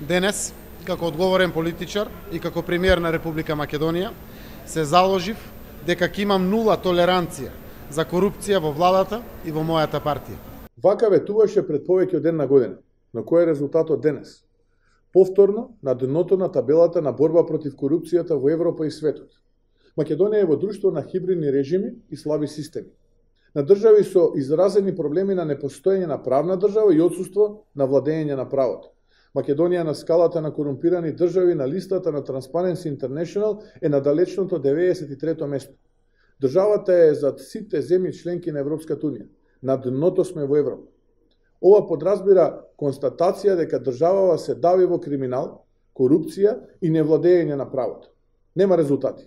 Денес, како одговорен политичар и како премиер на Република Македонија, се заложив дека ќе имам нула толеранција за корупција во владата и во мојата партија. Вака ветуваше пред повеќе од една година, но кој е резултатот денес? Повторно на дното на табелата на борба против корупцијата во Европа и светот. Македонија е во друштво на хибридни режими и слаби системи. На држави со изразени проблеми на непостоење на правна држава и отсуство на владење на правото. Македонија на скалата на корумпирани држави на листата на Transparency International е на далечното 93-то место. Државата е зад сите земји членки на Европската унија. На дното сме во Европа. Ова подразбира констатација дека државава се дави во криминал, корупција и невладење на правото. Нема резултати.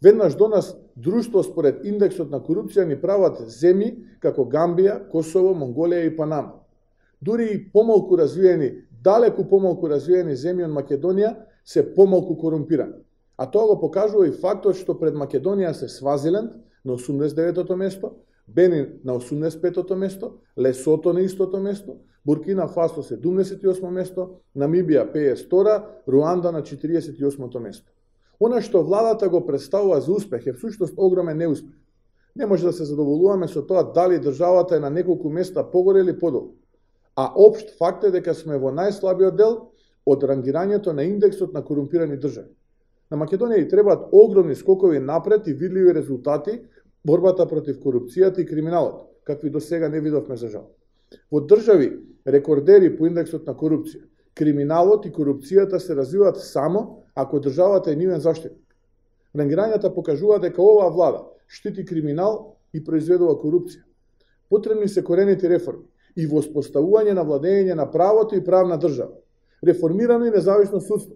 Веднаш до нас друштво според индексот на корупција ни прават земји како Гамбија, Косово, Монголија и Панама. Дури и помалку развиени, далеку помалку развиени земји од Македонија се помалку корумпирани. А тоа го покажува и фактот што пред Македонија се Свазиленд на 89-то место, Бенин на 85-то место, Лесото на истото место, Буркина Фасо 78-то место, Намибија 52-та, Руанда на 48-то место. Она што владата го представува за успех е всушност огромен неуспех. Не може да се задоволуваме со тоа дали државата е на неколку места погоре или подолу. А општ факт е дека сме во најслабиот дел од рангирањето на индексот на корумпирани држави. На Македонија и требаат огромни скокови напред и видливи резултати борбата против корупцијата и криминалот, какви до сега не видовме за жал. Во држави рекордери по индексот на корупција, криминалот и корупцијата се развиваат само ако државата е нивен заштитник. Рангирањата покажува дека оваа влада штити криминал и произведува корупција. Потребни се корените реформи и воспоставување на владење на правото и правна држава, реформирано и независно судство,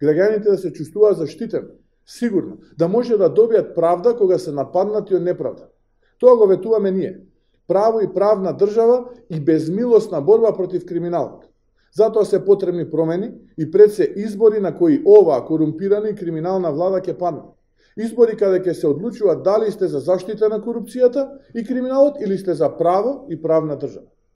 граѓаните да се чувствуваат заштитени, сигурно, да може да добијат правда кога се нападнати од неправда. Тоа го ветуваме ние. Право и правна држава и безмилосна борба против криминалот. Затоа се потребни промени и пред се избори на кои оваа корумпирана и криминална влада ќе падне. Избори каде ќе се одлучува дали сте за заштита на корупцијата и криминалот или сте за право и правна држава.